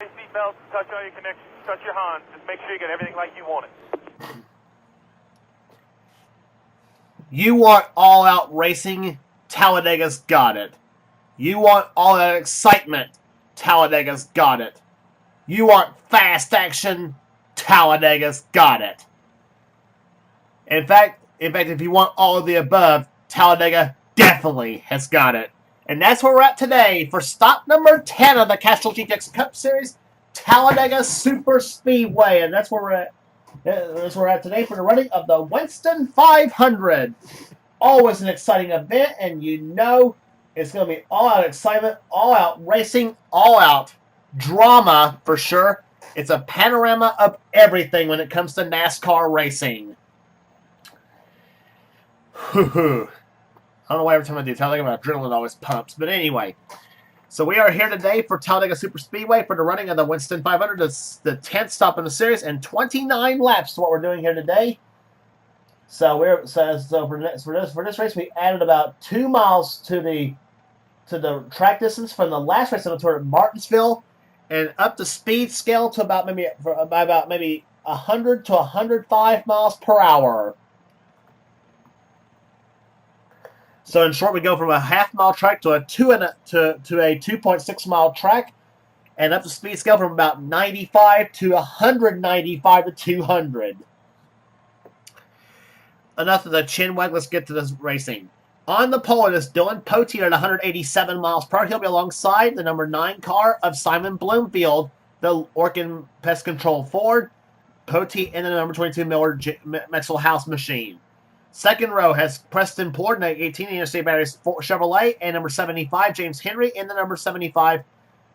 your seatbelts, touch all your connections, touch your Hans. Just make sure you get everything like you want it. You want all-out racing? Talladega's got it. You want all that excitement? Talladega's got it. You want fast action? Talladega's got it. In fact, if you want all of the above, Talladega definitely has got it. And that's where we're at today for stop number 10 of the Castrol GTX Cup Series, Talladega Super Speedway. And that's where we're at. That's where we're at today for the running of the Winston 500. Always an exciting event, and you know it's going to be all-out excitement, all-out racing, all-out drama for sure. It's a panorama of everything when it comes to NASCAR racing. I don't know why every time I do Talladega, my adrenaline always pumps. But anyway, so we are here today for Talladega Super Speedway for the running of the Winston 500. It's the 10th stop in the series and 29 laps is what we're doing here today. So for this race, we added about 2 miles to the track distance from the last race on the tour at Martinsville, and up the speed scale to about maybe 100 to 105 miles per hour. So in short, we go from a half-mile track to a 2.6 mile track, and up the speed scale from about 95 to 195 to 200. Enough of the chin wag. Let's get to this racing. On the pole, it is Dylan Poteet at 187 miles per hour. He'll be alongside the number 9 car of Simon Bloomfield, the Orkin Pest Control Ford. Poteet in the number 22 Miller Maxwell House machine. Second row has Preston Plord, 18 Interstate Batteries Chevrolet, and number 75 James Henry in the number 75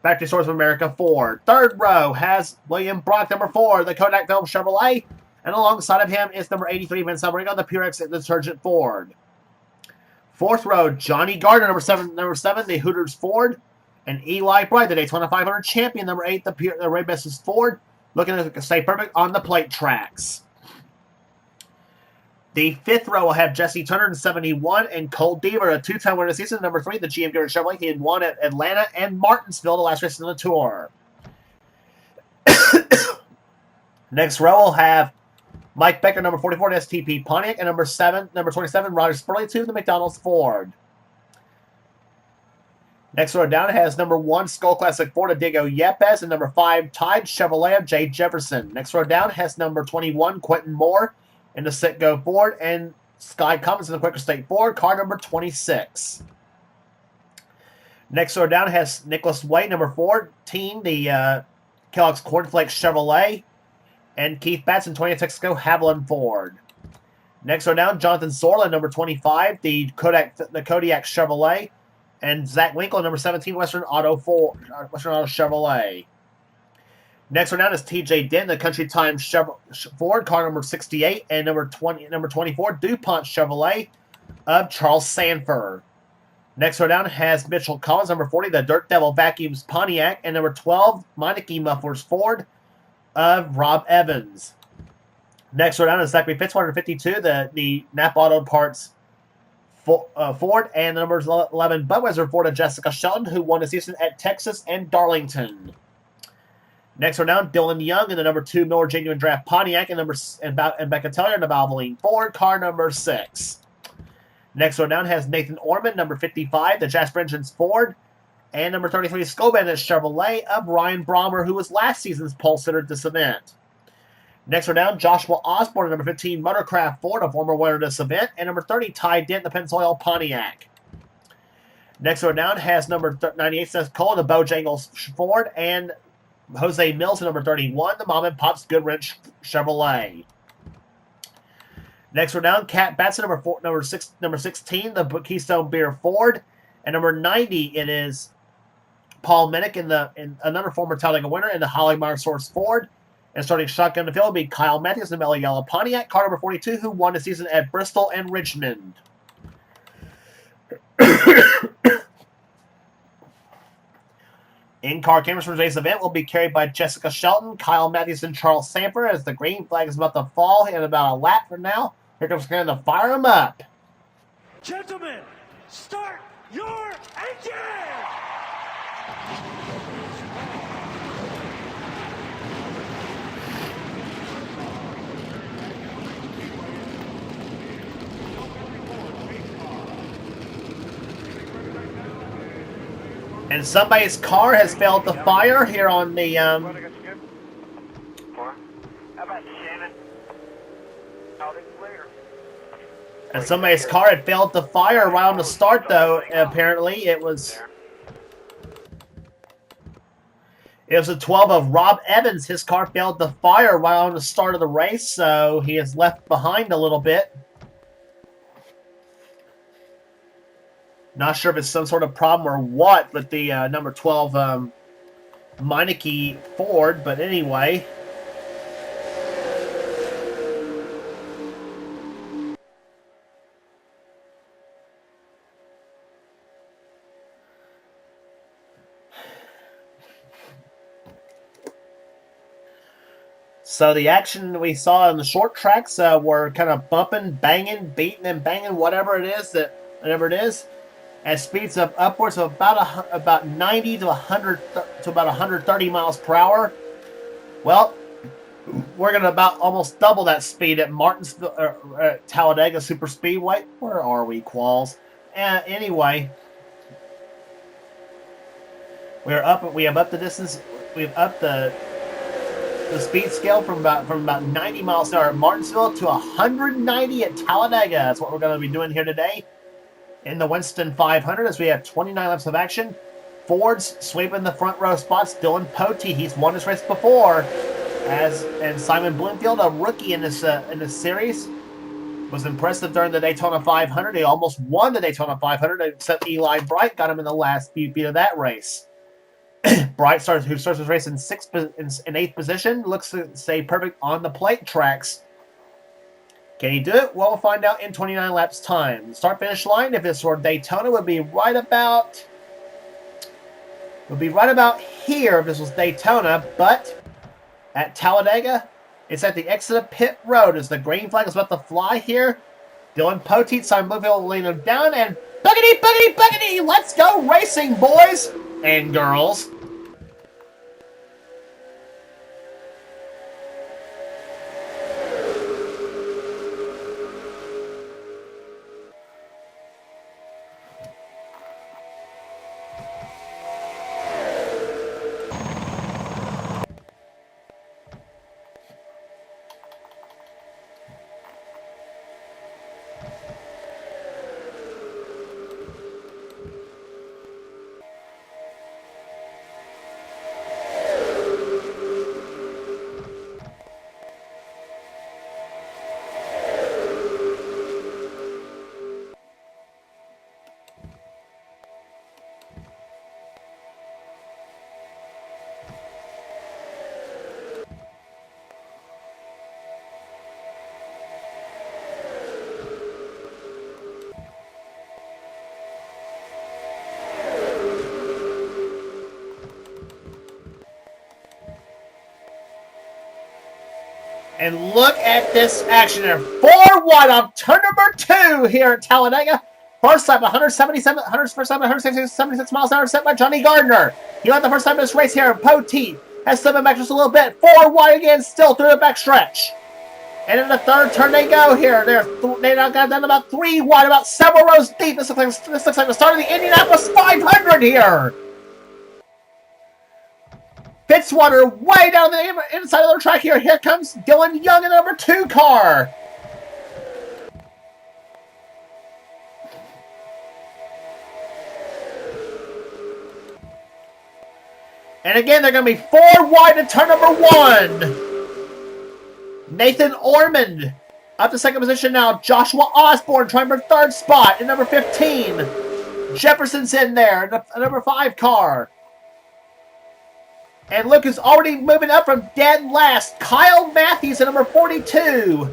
Factory Stores of America Ford. Third row has William Brock, number 4, the Kodak Film Chevrolet. And alongside of him is number 83, Vince Alvarenga, the Purex Detergent Ford. Fourth row, Johnny Gardner, number 7, the Hooters Ford. And Eli Bright, the Daytona 500 champion, number 8, the Ray Besses Ford, looking to stay perfect on the plate tracks. The fifth row will have Jesse Turner in 71 and Cole Deaver, a 2-time winner this season, number 3, the GM Garrett Chevrolet. He had won at Atlanta and Martinsville, the last race on the tour. Next row will have Mike Becker, number 44, STP Pontiac, and number 27, Roger Spurley, 2, the McDonald's Ford. Next row down has number 1, Skull Classic Ford of Diego Yepes, and number 5, Tide Chevrolet of Jay Jefferson. Next row down has number 21, Quentin Moore, in the Citgo Ford, and Sky Cummins in the Quaker State Ford, car number 26. Next row down has Nicholas White, number 14, the Kellogg's Cornflakes Chevrolet, and Keith Batson, 20th Texaco Haviland Ford. Next row down, Jonathan Sorlin, number 25, the Kodiak Chevrolet, and Zach Winkle, number 17, Western Auto Chevrolet. Next row down is TJ Dent, the Country Time Ford, car number 68, and number 24, DuPont Chevrolet of Charles Sanford. Next row down has Mitchell Collins, number 40, the Dirt Devil Vacuums Pontiac, and number 12, Meineke Mufflers Ford of Rob Evans. Next row down is Zachary Fitzwater, 52, the Napa Auto Parts Ford, and the number 11 Budweiser Ford of Jessica Shelton, who won the season at Texas and Darlington. Next row down, Dylan Young in the number 2 Miller Genuine Draft Pontiac, and Becca Teller in the Valvoline Ford, car number 6. Next row down has Nathan Orman, number 55, the Jasper Engines Ford, and number 33, Skull Bandit Chevrolet of Ryan Brommer, who was last season's pole sitter at this event. Next row down, Joshua Osborne, number 15, Motorcraft Ford, a former winner of this event, and number 30, Ty Dent, the Pennzoil Pontiac. Next row down has number 98, Seth Cole, the Bojangles Ford, and Jose Mills, number 31, the Mom and Pop's Goodrich Chevrolet. Next row down, Cat Batson, number 16, the Keystone Beer Ford, and number 90, it is Paul Minnick in another former Talladega winner in the Hollymeyer Source Ford. And starting shotgun in the field will be Kyle Matthews in the Mellow Yellow Pontiac, car number 42, who won the season at Bristol and Richmond. In-car cameras for today's event will be carried by Jessica Shelton, Kyle Matthews, and Charles Sanford as the green flag is about to fall in about a lap from now. Here comes Karen to fire them up. Gentlemen, start your engine! And somebody's car has failed to fire here on the, How about Shannon? Out and clear. And somebody's car had failed to fire right on the start, though. Apparently, it was a 12 of Rob Evans. His car failed to fire right on the start of the race, so he is left behind a little bit. Not sure if it's some sort of problem or what with the number 12 Meineke Ford, but anyway. So the action we saw in the short tracks were kind of bumping, banging, beating, and banging, whatever it is, at speeds of upwards of about 90 to 100 to about 130 miles per hour. Well, we're gonna about almost double that speed at Martinsville, Talladega Super Speedway. Where are we, Qualls? Anyway, we have upped the distance. We've upped the speed scale from about 90 miles an hour at Martinsville to 190 at Talladega. That's what we're going to be doing here today in the Winston 500 as we have 29 laps of action. Ford's sweeping the front row spots. Dylan Potee, he's won this race before, and Simon Bloomfield, a rookie in this series, was impressive during the Daytona 500. He almost won the Daytona 500, except Eli Bright got him in the last few feet of that race. Bright who starts his race in 8th position, looks to stay perfect on the plate tracks. Can he do it? Well, we'll find out in 29 laps time. The start-finish line, if this were Daytona, would be right about here if this was Daytona, but at Talladega, it's at the exit of pit road as the green flag is about to fly here. Dylan Potee, Simon Bloomfield will lean him down, and boogity, boogity, boogity, let's go racing, boys and girls. And look at this action there. 4 wide on turn number 2 here at Talladega. First time, 176 miles an hour set by Johnny Gardner. He led the first time in this race here. Potee has slipped back just a little bit. 4 wide again, still through the back stretch. And in the third turn they go here. They now got down about 3 wide, about several rows deep. This looks like the start of the Indianapolis 500 here. Fitzwater way down the inside of the track here. Here comes Dylan Young in the number 2 car. And again, they're going to be 4 wide in turn number 1. Nathan Ormond up to second position now. Joshua Osborne trying for 3rd spot in number 15. Jefferson's in there in the number 5 car. And look who's already moving up from dead last. Kyle Matthews at number 42.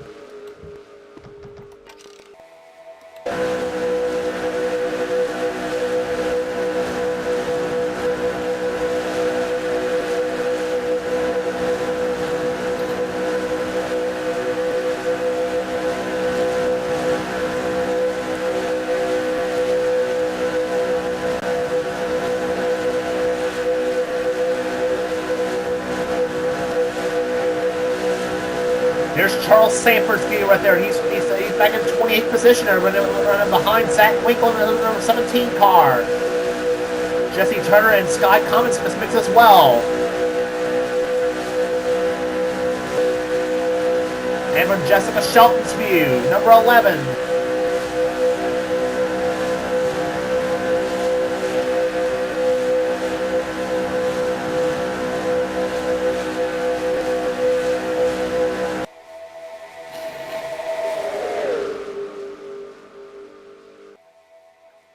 There's Charles Sanford's view right there. He's back in 28th position, running behind Zach Winkle in the number 17 car. Jesse Turner and Sky Commons in this mix as well. And from Jessica Shelton's view, number 11.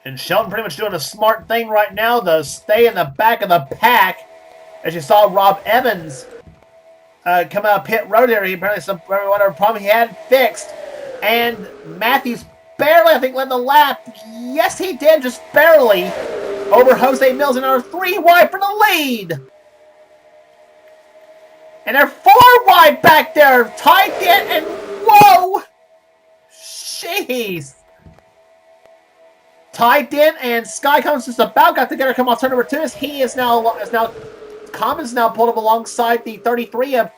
And Shelton pretty much doing a smart thing right now, though. Stay in the back of the pack. As you saw Rob Evans come out of pit road there. He apparently whatever problem he had fixed. And Matthews barely, I think, led the lap. Yes, he did, just barely. Over Jose Mills, another 3 wide for the lead. And they're 4 wide back there. Tied in, and whoa! Jeez. Tied in, and Sky Commons just about got together. Come off turn number 2 as he is now Commons now pulled up alongside the 33 of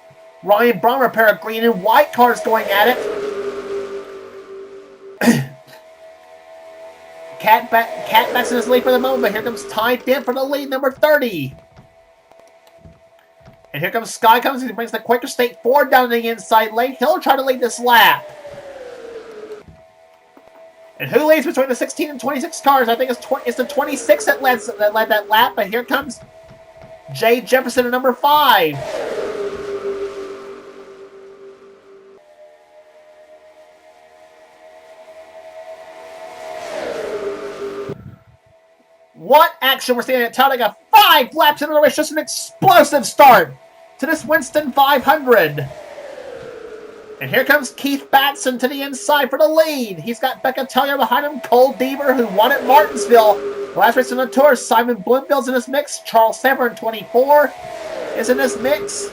Ryan Brummer, a pair of green and white cars going at it. Cat backs in his lead for the moment, but here comes Ty Dent for the lead, number 30. And here comes Sky Commons. He brings the Quaker State Ford down the inside lane. He'll try to lead this lap. And who leads between the 16 and 26 cars? I think it's the 26 that led that lap, but here comes Jay Jefferson at number 5. What action we're seeing at Talladega. 5 laps into the race. Just an explosive start to this Winston 500. And here comes Keith Batson to the inside for the lead. He's got Becca Tellier behind him. Cole Deaver, who won at Martinsville. The last race on the tour. Simon Bloomfield's in this mix. Charles Sanford in 24 is in this mix.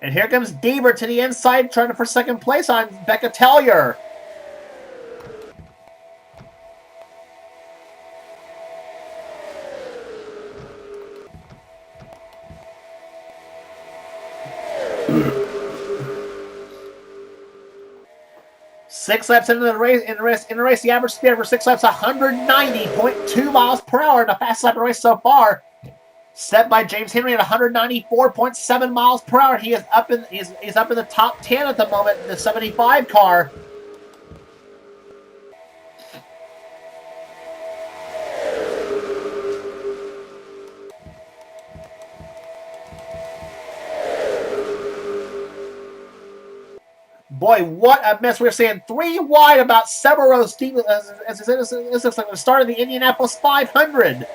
And here comes Deaver to the inside, trying for second place on Becca Tellier. Six laps into the race, the average speed for 6 laps, 190.2 miles per hour. The fastest lap of the race so far, set by James Henry at 194.7 miles per hour. He is up in the top 10 at the moment in the 75 car. Boy, what a mess. We're seeing 3 wide about several rows deep. This looks like the start of the Indianapolis 500.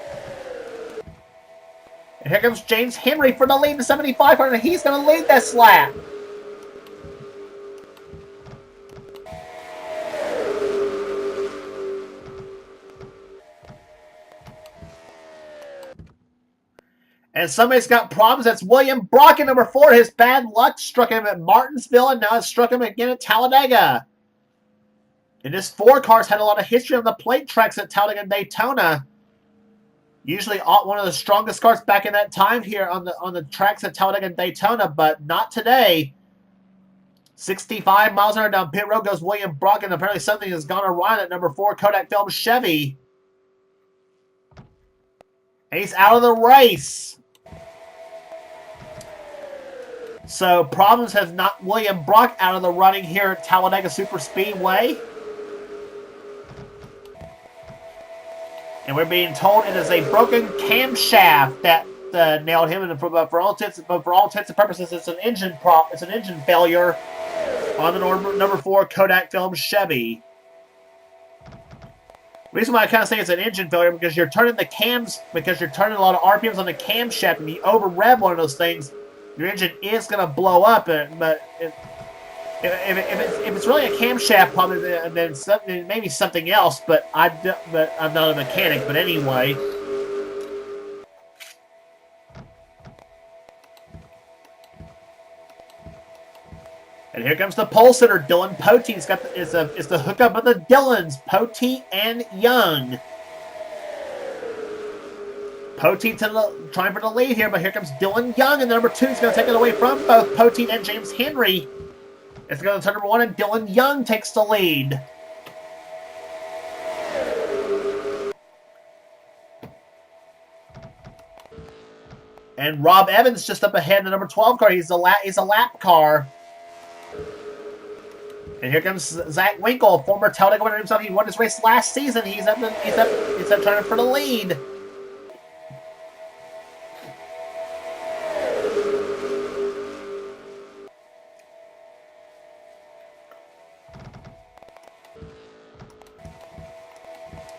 And here comes James Henry for the lead in the 75 car, and he's going to lead this lap. And somebody's got problems. That's William Brock at number 4. His bad luck struck him at Martinsville, and now it's struck him again at Talladega. And this 4 cars had a lot of history on the plate tracks at Talladega and Daytona. Usually one of the strongest cars back in that time here on the tracks at Talladega and Daytona, but not today. 65 miles an hour down pit road goes William Brock, and apparently something has gone awry at number 4 Kodak Film Chevy. And he's out of the race. So problems has knocked William Brock out of the running here at Talladega Super Speedway. And we're being told it is a broken camshaft that nailed him. And for all intents and purposes, it's an engine failure on the number 4 Kodak Film Chevy. The reason why I kind of say it's an engine failure because you're turning a lot of RPMs on the camshaft, and you over rev one of those things, your engine is going to blow up. But if it's really a camshaft problem, then maybe something else. But I'm not a mechanic. But anyway. And here comes the pole sitter, Dylan Poteet. It's the hookup of the Dylans, Poteet and Young. Poteet trying for the lead here, but here comes Dylan Young, and number 2 is going to take it away from both Poteet and James Henry. It's going to turn number 1, and Dylan Young takes the lead. And Rob Evans just up ahead in the number 12 car. He's a lap car. And here comes Zach Winkle, former Talladega winner himself. He won his race last season. He's up turning for the lead.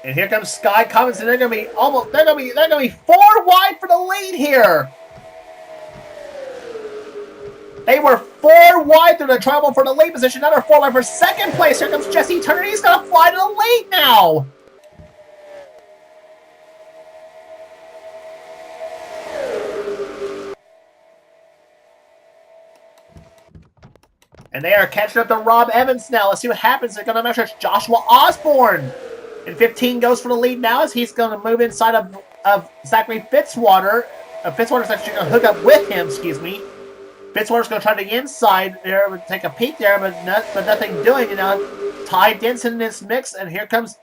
And here comes Sky Cummins, and they're gonna be 4 wide for the lead here. They were 4 wide through the trouble for the lead position. Now they're 4 wide for second place. Here comes Jesse Turner. He's gonna fly to the lead now. And they are catching up to Rob Evans now. Let's see what happens. They're gonna measure Joshua Osborne. And 15 goes for the lead now as he's going to move inside of Zachary Fitzwater. Fitzwater's actually going to hook up with him, excuse me. Fitzwater's going to try the inside there, take a peek there, but nothing doing. You know, Ty Denson in this mix, and here comes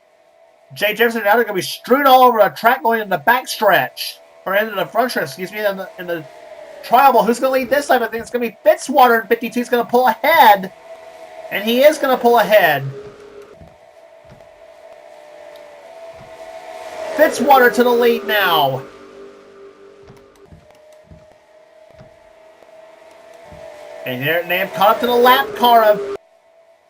Jay Jefferson. Now they're going to be strewn all over the track going in the back stretch, or into the front stretch, excuse me, in the trial ball. Who's going to lead this time? I think it's going to be Fitzwater, and 52 is going to pull ahead. And he is going to pull ahead. Fitzwater to the lead now. And here they have caught up to the lap car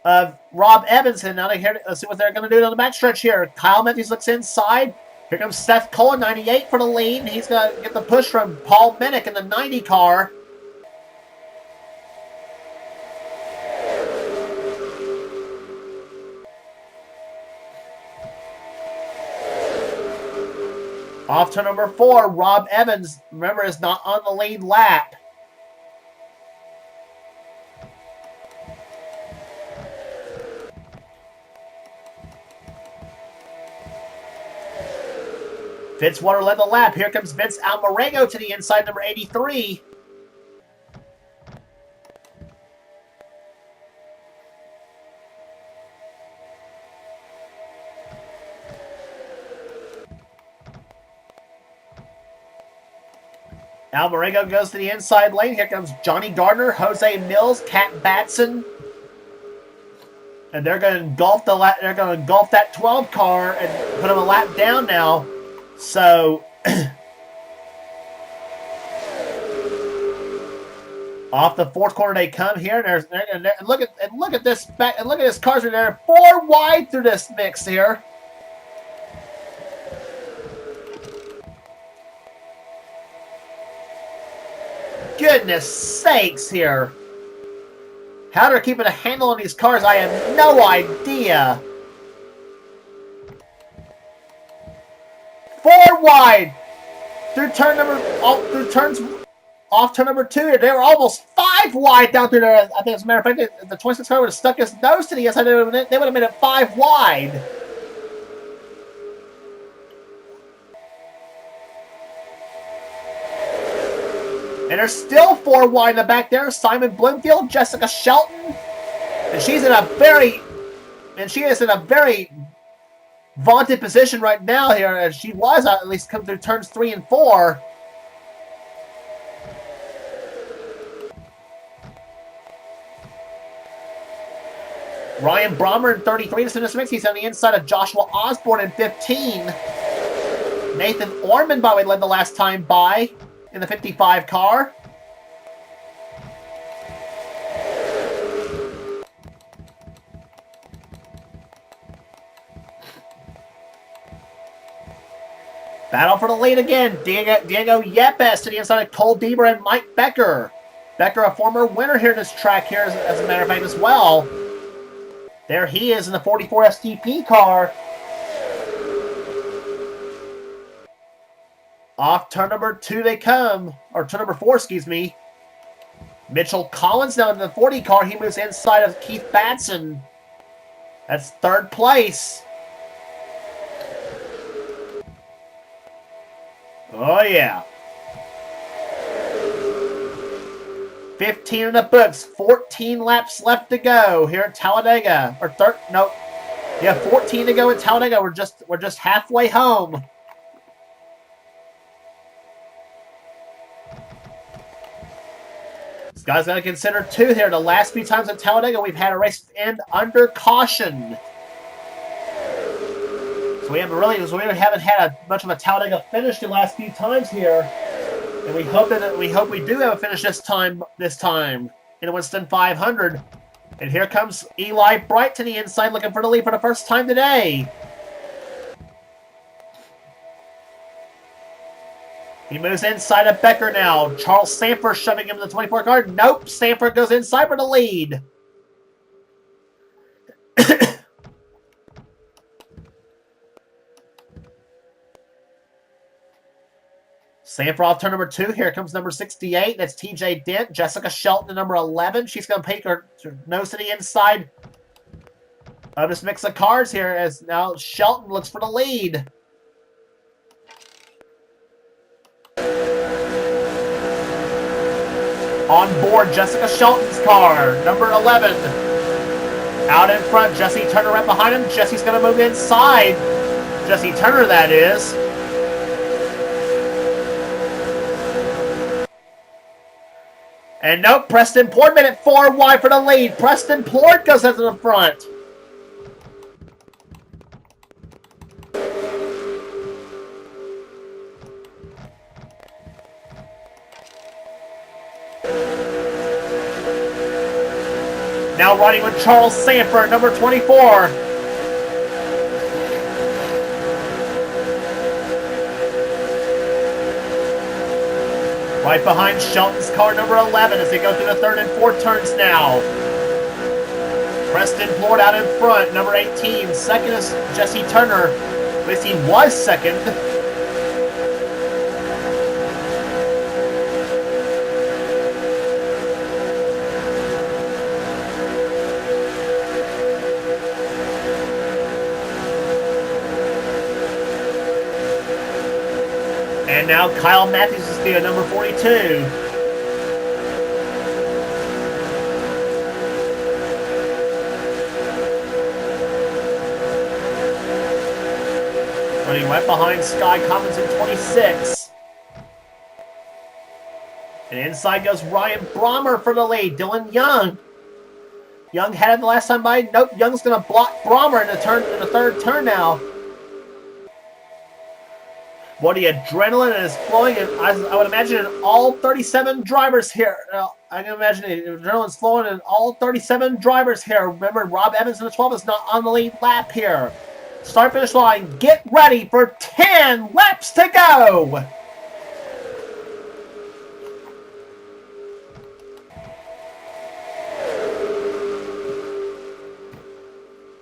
of Rob Evans. And now let's see what they're going to do on the backstretch here. Kyle Matthews looks inside. Here comes Seth Cullen, 98 for the lead. And he's going to get the push from Paul Minnick in the 90 car. Off to number 4, Rob Evans, remember, is not on the lead lap. Fitzwater led the lap. Here comes Vince Almarego to the inside, number 83. Almarego goes to the inside lane. Here comes Johnny Gardner, Jose Mills, Cat Batson. And they're going to engulf that 12 car and put them a lap down now. So off the 4th corner they come here, and look at this back, and look at this cars right there, 4 wide through this mix here. Goodness sakes here. How they're keeping a handle on these cars, I have no idea. 4 wide through turns off turn number 2. They were almost 5 wide down through there. I think, as a matter of fact, if the 26 car would have stuck his nose to the inside, they would have made it 5 wide. And there's still 4 wide in the back there. Simon Bloomfield, Jessica Shelton. And she is in a very vaunted position right now here, as she was at least come through turns 3 and 4. Ryan Brommer in 33 is in this mix. He's on the inside of Joshua Osborne in 15. Nathan Orman, by the way, led the last time by in the 55 car. Battle for the lead again. Diego Yepes to the inside of Cole Bieber and Mike Becker. Becker, a former winner here in this track here, as a matter of fact, as well. There he is in the 44 STP car. Off turn number 2 they come. Or turn number 4, excuse me. Mitchell Collins now in the 40 car. He moves inside of Keith Batson. That's 3rd place. Oh, yeah. 15 in the books. 14 laps left to go here at Talladega. Or 14 to go at Talladega. We're just halfway home. Guys got to consider, too, here. The last few times at Talladega, we've had a race end under caution. So we haven't had much of a Talladega finish the last few times here. And we hope we do have a finish this time in Winston 500. And here comes Eli Bright to the inside, looking for the lead for the first time today. He moves inside of Becker now. Charles Sanford shoving him to the 24 car. Nope, Sanford goes inside for the lead. Sanford off turn number 2. Here comes number 68. That's TJ Dent. Jessica Shelton to number 11. She's going to take her nose to the inside of this mix of cars here as now Shelton looks for the lead. On board, Jessica Shelton's car, number 11. Out in front, Jesse Turner right behind him. Jesse's going to move inside. Jesse Turner, that is. And nope, Preston Plord made it 4 wide for the lead. Preston Plord goes out to the front. Now riding with Charles Sanford, number 24. Right behind Shelton's car, number 11, as they go through the 3rd and 4th turns now. Preston Plord out in front, number 18. Second is Jesse Turner. At least he was second. And now Kyle Matthews is the number 42. Running right behind Sky Commons in 26. And inside goes Ryan Brommer for the lead. Dylan Young. Young had it the last time by. Nope, Young's going to block Brommer in the 3rd turn now. Boy, the adrenaline is flowing, and I would imagine in all 37 drivers here. I can imagine the adrenaline's flowing in all 37 drivers here. Remember, Rob Evans in the 12 is not on the lead lap here. Start-finish line, get ready for 10 laps to go!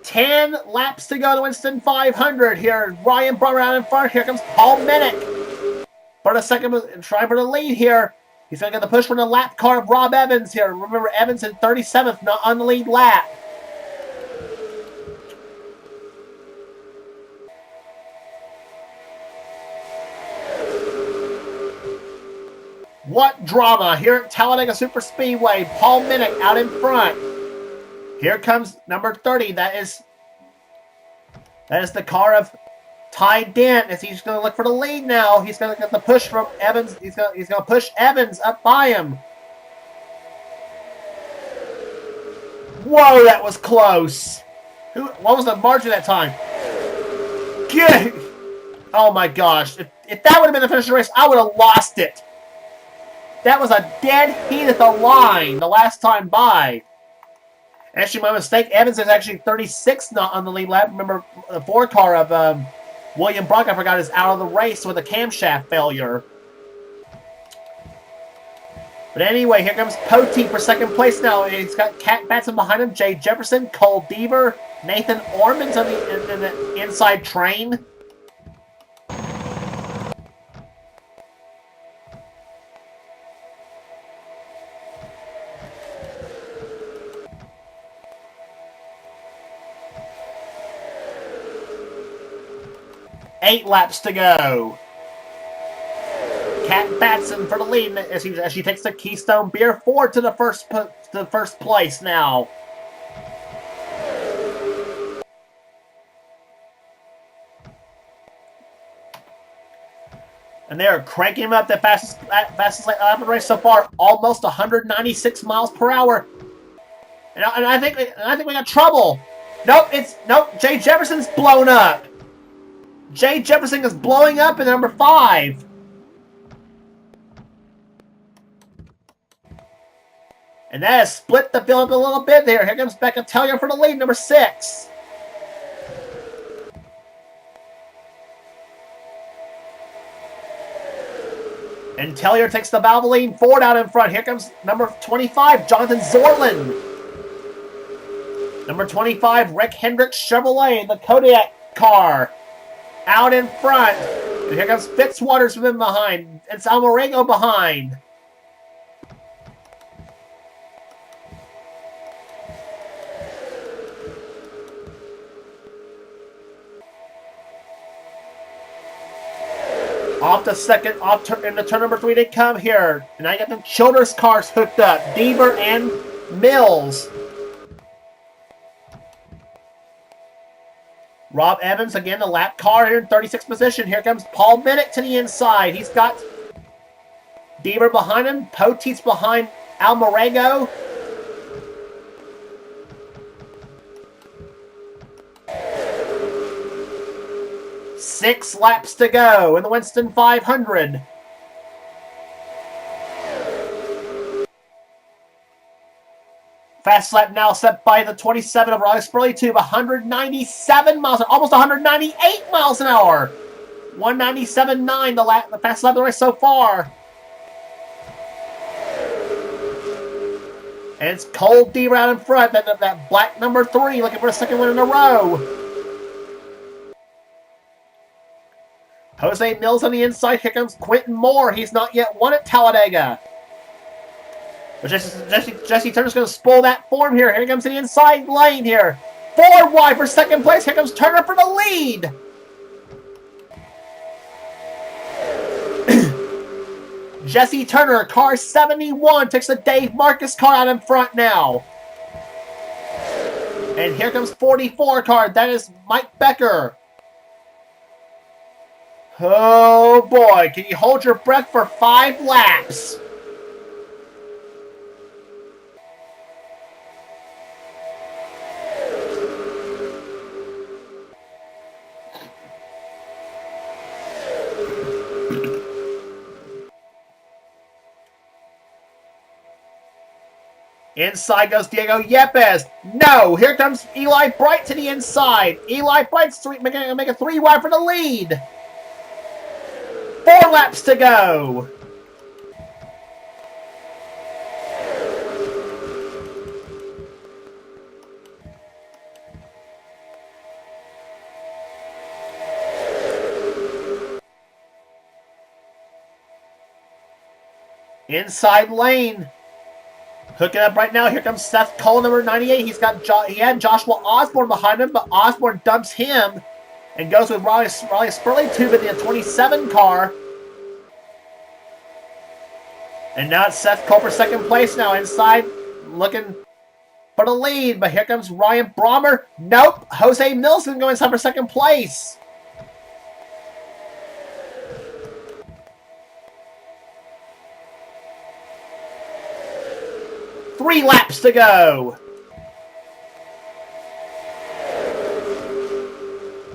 Ten laps to go to Winston 500 here. Ryan Brummer out in front. Here comes Paul Minnick for the second, trying for the lead here. He's going to get the push from the lap car of Rob Evans here. Remember, Evans in 37th, not on the lead lap. What drama here at Talladega Superspeedway. Paul Minnick out in front. Here comes number 30. That is the car of Ty Dent. As he's going to look for the lead now. He's going to get the push from Evans. He's going to push Evans up by him. Whoa, that was close. What was the margin that time? Get! Oh my gosh! If that would have been the finish of the race, I would have lost it. That was a dead heat at the line the last time by. Actually, my mistake. Evans is actually 36 not on the lead lap. Remember, the 4 car of William Brock, I forgot, is out of the race with a camshaft failure. But anyway, here comes Poteet for second place now. He's got Cat Batson behind him, Jay Jefferson, Cole Deaver, Nathan Ormond's on the inside train. Eight laps to go. Cat Batson for the lead as she takes the Keystone Beer 4 to the first place now. And they are cranking him up the fastest lap of the race so far, almost 196 miles per hour. And I think we got trouble. Nope, Jay Jefferson's blown up. Jay Jefferson is blowing up in number 5. And that has split the field up a little bit there. Here comes Becca Tellier for the lead, number 6. And Tellier takes the Valvoline Ford out in front. Here comes number 25, Jonathan Zorlin. Number 25, Rick Hendricks Chevrolet in the Kodiak car. Out in front. And here comes Fitzwaters from in behind. It's Almarego behind. Off into turn number 3 they come here. And I got the Childers cars hooked up. Deaver and Mills. Rob Evans, again, the lap car here in 36th position. Here comes Paul Bennett to the inside. He's got Deaver behind him. Poteet's behind Almarego. Six laps to go in the Winston 500. Fast lap now set by the 27 of Riley Spurley Tube. 197 miles, almost 198 miles an hour. 197.9 the fast lap of the race so far. And it's Cole Deaver out in front. That black number 3 looking for a second win in a row. Jose Mills on the inside. Here comes Quentin Moore. He's not yet won at Talladega. But Jesse Turner's going to spoil that form here. Here he comes to the inside lane here. 4 wide for second place. Here comes Turner for the lead. Jesse Turner, car 71, takes the Dave Marcus car out in front now. And here comes 44 car. That is Mike Becker. Oh boy, can you hold your breath for 5 laps? Inside goes Diego Yepes. No, here comes Eli Bright to the inside. Eli Bright's making a 3 wide for the lead. 4 laps to go. Inside lane. Hooking up right now. Here comes Seth Cole, number 98. He had Joshua Osborne behind him, but Osborne dumps him and goes with Riley Spurley Tube in the 27 car. And now it's Seth Cole for second place now. Inside, looking for the lead. But here comes Ryan Brommer. Nope. Jose Milson going inside for second place. Three laps to go.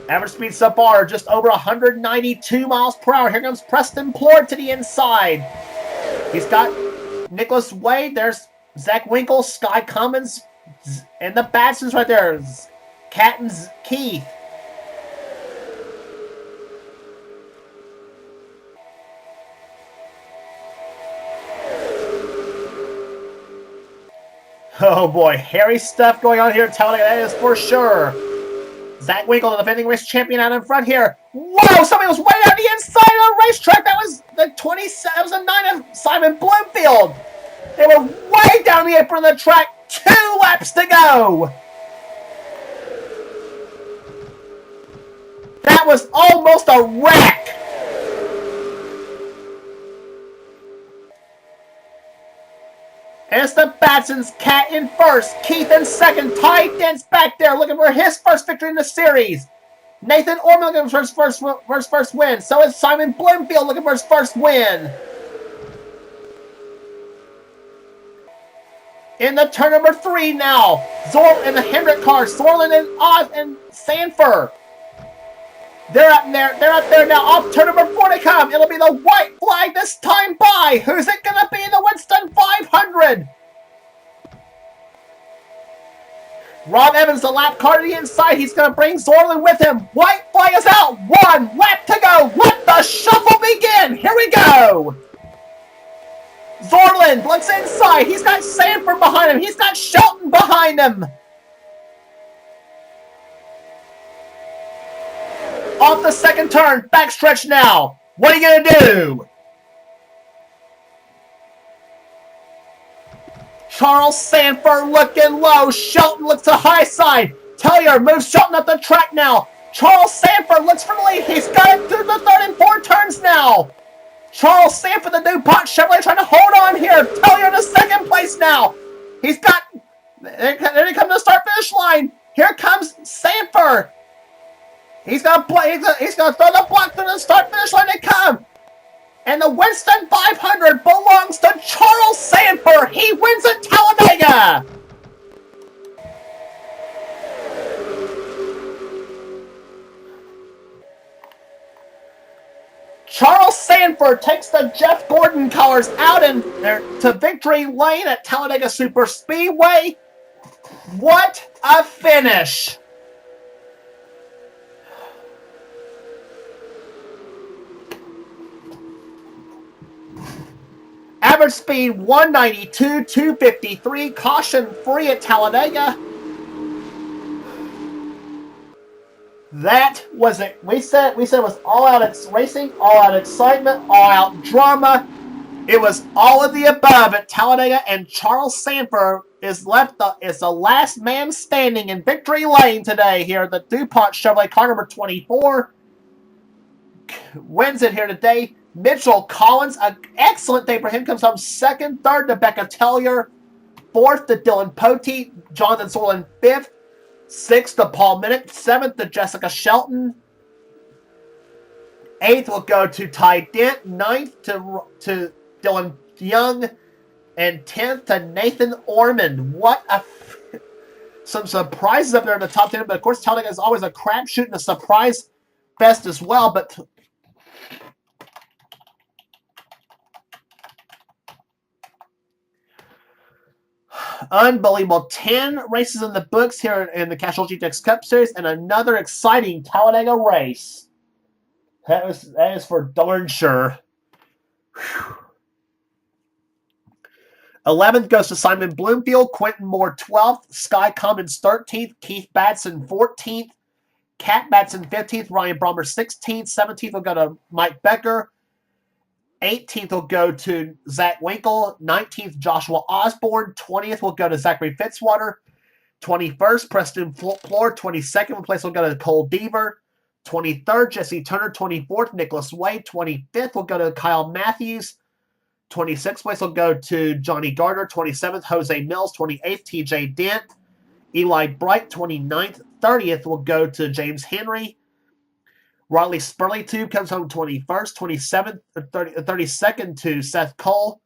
Average speed so far just over 192 miles per hour. Here comes Preston Plord to the inside. He's got Nicholas Wade. There's Zach Winkle, Sky Cummins, and the Batsons right there. Cat and Keith. Oh boy, hairy stuff going on here. Talladega, that is for sure. Zach Winkle, the defending race champion, out in front here. Whoa, somebody was way down the inside of the racetrack. That was the 27, that was the 9 of Simon Bloomfield. They were way down the apron of the track. 2 laps to go. That was almost a wreck. And it's the Batson's Cat in first. Keith in second. Ty Dent's back there looking for his first victory in the series. Nathan Orman looking for his first win. So is Simon Bloomfield looking for his first win. In the turn number 3 now. Zorl in the Hendrick car. Zorlin and Oz and Sanford. They're up there now. Off turn number 4 to come. It'll be the white flag this time by. Who's it going to be? The Winston 500. Rob Evans, the lap car to the inside. He's going to bring Zorlin with him. White flag is out. 1 lap to go. Let the shuffle begin. Here we go. Zorlin looks inside. He's got Sanford behind him. He's got Shelton behind him. Off the second turn. Backstretch now. What are you going to do? Charles Sanford looking low. Shelton looks to high side. Tellier moves Shelton up the track now. Charles Sanford looks for the lead. He's got it through the 3rd and 4 turns now. Charles Sanford, the DuPont Chevrolet, trying to hold on here. Tellier to 2nd place now. He's got... There he comes to the start-finish line. Here comes Sanford. He's going to throw the block through the start-finish line and come. And the Winston 500 belongs to Charles Sanford. He wins at Talladega. Charles Sanford takes the Jeff Gordon colors out to victory lane at Talladega Superspeedway. What a finish! Average speed 192, 253, caution free at Talladega. That was it. We said it was all out racing, all out excitement, all out drama. It was all of the above at Talladega, and Charles Sanford is the last man standing in victory lane today here at the DuPont Chevrolet car number 24. Wins it here today. Mitchell Collins, an excellent day for him, comes home 2nd, 3rd to Becca Tellier, 4th to Dylan Poteet, Jonathan Zorlin 5th, 6th to Paul Minnick, 7th to Jessica Shelton, 8th will go to Ty Dent, 9th to Dylan Young, and 10th to Nathan Orman. What a... Some surprises up there in the top 10, but of course Talladega is always a crapshoot and a surprise fest as well, but... Unbelievable. 10 races in the books here in the Castrol GTX Cup Series and another exciting Talladega race. That is for darn sure. 11th goes to Simon Bloomfield, Quentin Moore 12th, Sky Cummins 13th, Keith Batson 14th, Cat Batson 15th, Ryan Brommer 16th, 17th will go to Mike Becker, 18th will go to Zach Winkle. 19th, Joshua Osborne. 20th will go to Zachary Fitzwater. 21st, Preston Floor. 22nd place will go to Cole Deaver. 23rd, Jesse Turner. 24th, Nicholas Wade. 25th will go to Kyle Matthews. 26th place will go to Johnny Gardner. 27th, Jose Mills. 28th, TJ Dent. Eli Bright. 29th. 30th will go to James Henry. Riley Spurley Tube comes home 21st, 27th, 32nd to Seth Cole,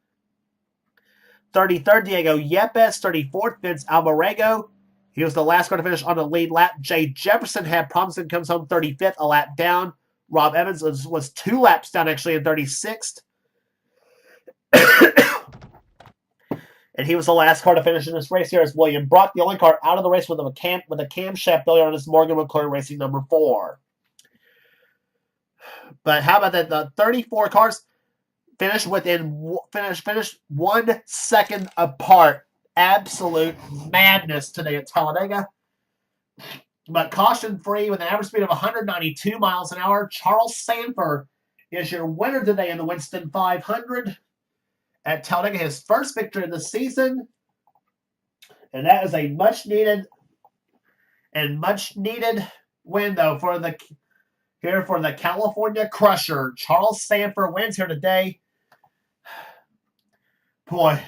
33rd, Diego Yepes, 34th, Vince Alvarego. He was the last car to finish on the lead lap. Jay Jefferson had problems and comes home 35th, a lap down. Rob Evans was 2 laps down actually in 36th. And he was the last car to finish in this race here as William Brock, the only car out of the race with a camshaft failure on his Morgan McClure Racing number 4. But how about that? The 34 cars finished 1 second apart. Absolute madness today at Talladega. But caution free with an average speed of 192 miles an hour. Charles Sanford is your winner today in the Winston 500 at Talladega. His first victory of the season. And that is a much needed win though for the California Crusher. Charles Sanford wins here today. Boy,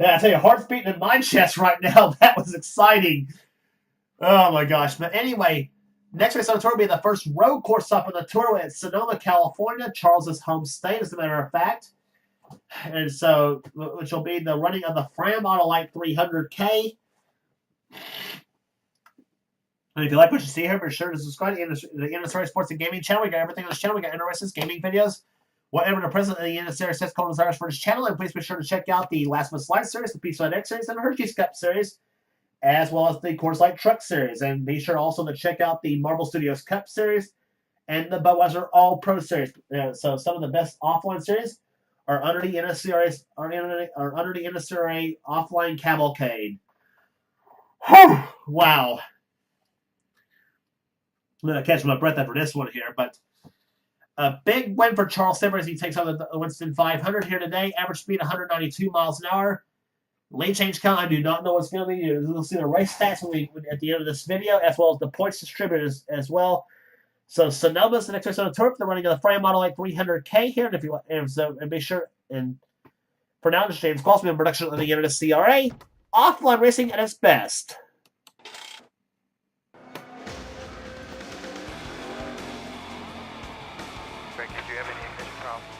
yeah, I tell you, heart's beating in my chest right now. That was exciting. Oh my gosh. But anyway, Next race on the tour will be the first road course up on the tour at Sonoma, California, Charles's home state, as a matter of fact. And so, which will be the running of the Fram Autolite 300K. And if you like what you see here, be sure to subscribe to the NNSCRA Sports and Gaming channel. We got everything on this channel. We got interesting gaming videos. Whatever the president of the NNSCRA says code desires for this channel. And please be sure to check out the Last Month Slide series, the Pizza X series, and the Hershey's Cup series, as well as the Coors Light Truck series. And be sure also to check out the Marvel Studios Cup series and the Budweiser All Pro series. So some of the best offline series are under the NNSCRA offline cavalcade. Whew, wow. I'm going to catch my breath after this one here, but a big win for Charles Simmer as he takes on the Winston 500 here today. Average speed 192 miles an hour. Lane change count, I do not know what's going to be. You'll see the race stats at the end of this video, as well as the points distributed as well. So Sonoma's the next race on the turf. They're running a frame model like 300K here, and be sure. And for now, this is James Clausman in production of the NNSCRA. Offline racing at its best. Frank, did you have any ignition problems?